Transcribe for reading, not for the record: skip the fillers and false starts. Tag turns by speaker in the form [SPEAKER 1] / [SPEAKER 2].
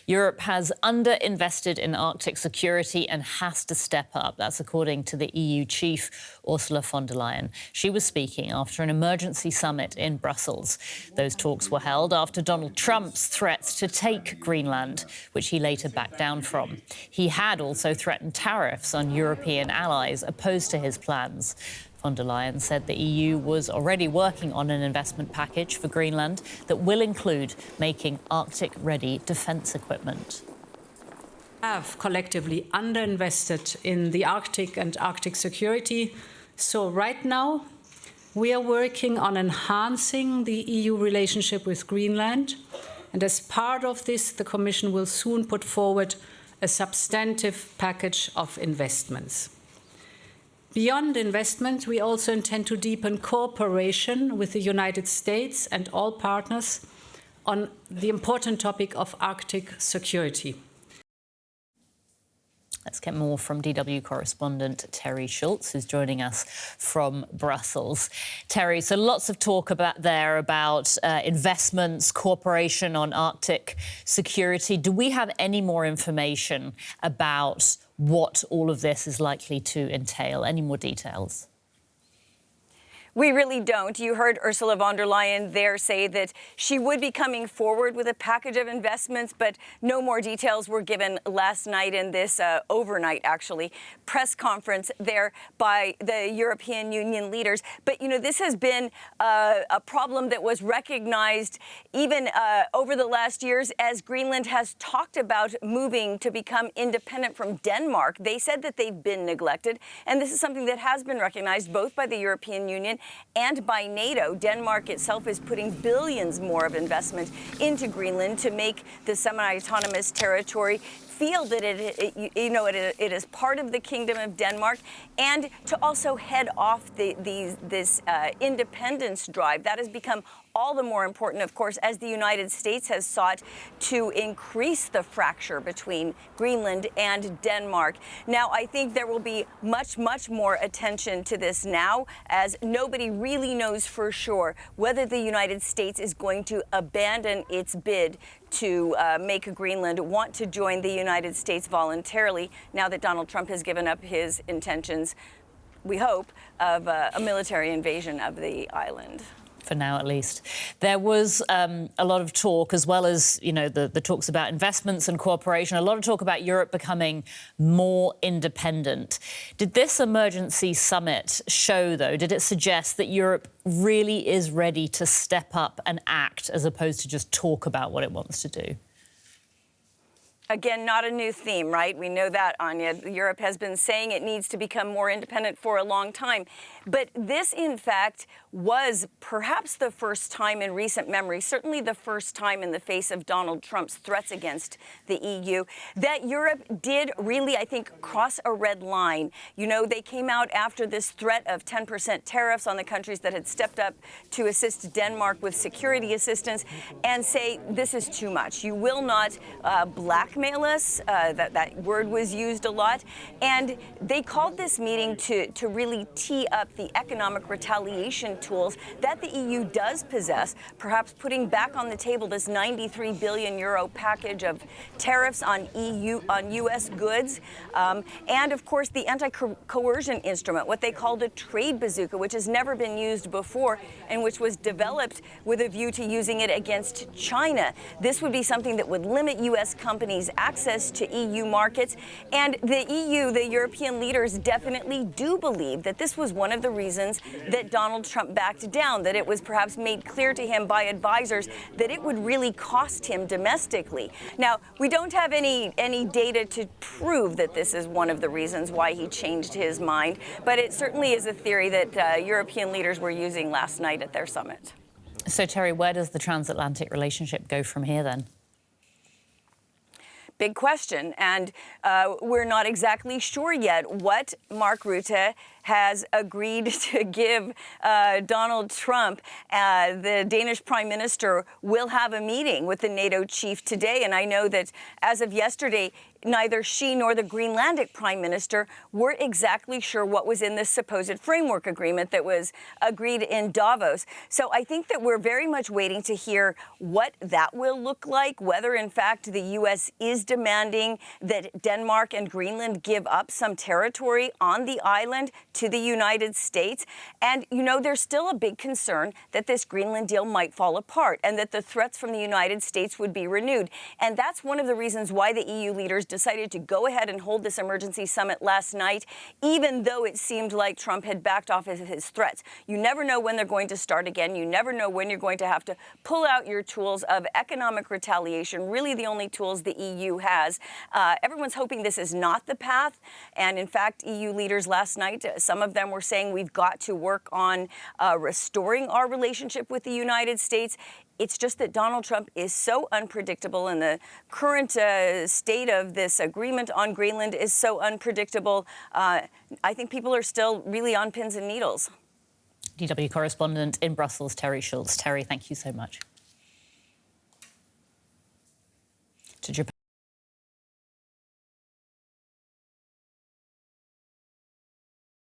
[SPEAKER 1] Europe has underinvested in Arctic security and has to step up. That's according to the EU chief, Ursula von der Leyen. She was speaking after an emergency summit in Brussels. Those talks were held after Donald Trump's threats to take Greenland, which he later backed down from. He had also threatened tariffs on European allies opposed to his plans. Von der Leyen said the EU was already working on an investment package for Greenland that will include making Arctic-ready defence equipment.
[SPEAKER 2] Have collectively underinvested in the Arctic and Arctic security. So right now, we are working on enhancing the EU relationship with Greenland. And as part of this, the Commission will soon put forward a substantive package of investments. Beyond investment, we also intend to deepen cooperation with the United States and all partners on the important topic of Arctic security.
[SPEAKER 1] Let's get more from DW correspondent Terry Schultz, who's joining us from Brussels. Terry, so lots of talk about investments, cooperation on Arctic security. Do we have any more information about what all of this is likely to entail? Any more details?
[SPEAKER 3] We really don't. You heard Ursula von der Leyen there say that she would be coming forward with a package of investments, but no more details were given last night in this overnight, actually, press conference there by the European Union leaders. But, you know, this has been a problem that was recognized even over the last years as Greenland has talked about moving to become independent from Denmark. They said that they've been neglected, and this is something that has been recognized both by the European Union and by NATO. Denmark itself is putting billions more of investment into Greenland to make the semi-autonomous territory feel that it is part of the Kingdom of Denmark, and to also head off this independence drive. That has become all the more important, of course, as the United States has sought to increase the fracture between Greenland and Denmark. Now, I think there will be much, much more attention to this now, as nobody really knows for sure whether the United States is going to abandon its bid to make Greenland want to join the United States voluntarily, now that Donald Trump has given up his intentions, we hope, of a military invasion of the island.
[SPEAKER 1] For now, at least. There was a lot of talk, as well as, you know, the talks about investments and cooperation, a lot of talk about Europe becoming more independent. Did this emergency summit show, though, did it suggest that Europe really is ready to step up and act as opposed to just talk about what it wants to do?
[SPEAKER 3] Again, not a new theme, right? We know that, Anya. Europe has been saying it needs to become more independent for a long time. But this, in fact, was perhaps the first time in recent memory, certainly the first time in the face of Donald Trump's threats against the EU, that Europe did really, I think, cross a red line. You know, they came out after this threat of 10% tariffs on the countries that had stepped up to assist Denmark with security assistance and say, this is too much. You will not blackmail us. That word was used a lot. And they called this meeting to really tee up the economic retaliation tools that the EU does possess, perhaps putting back on the table this 93 billion euro package of tariffs on U.S. goods, and of course the anti-coercion instrument, what they called a trade bazooka, which has never been used before and which was developed with a view to using it against China. This would be something that would limit U.S. companies' access to EU markets, and the EU, the European leaders, definitely do believe that this was one of the reasons that Donald Trump backed down, that it was perhaps made clear to him by advisors that it would really cost him domestically. Now, we don't have any data to prove that this is one of the reasons why he changed his mind, but it certainly is a theory that European leaders were using last night at their summit.
[SPEAKER 1] So, Terry, where does the transatlantic relationship go from here, then?
[SPEAKER 3] Big question, and we're not exactly sure yet what Mark Rutte has agreed to give Donald Trump. The Danish Prime Minister will have a meeting with the NATO chief today, and I know that as of yesterday, neither she nor the Greenlandic Prime Minister were exactly sure what was in this supposed framework agreement that was agreed in Davos. So I think that we're very much waiting to hear what that will look like, whether in fact the U.S. is demanding that Denmark and Greenland give up some territory on the island to the United States. And, you know, there's still a big concern that this Greenland deal might fall apart and that the threats from the United States would be renewed. And that's one of the reasons why the EU leaders decided to go ahead and hold this emergency summit last night, even though it seemed like Trump had backed off of his threats. You never know when they're going to start again. You never know when you're going to have to pull out your tools of economic retaliation, really the only tools the EU has. Everyone's hoping this is not the path. And in fact, EU leaders last night, some of them were saying we've got to work on restoring our relationship with the United States. It's just that Donald Trump is so unpredictable, and the current state of this agreement on Greenland is so unpredictable. I think people are still really on pins and needles.
[SPEAKER 1] DW correspondent in Brussels, Terry Schultz. Terry, thank you so much. To Japan.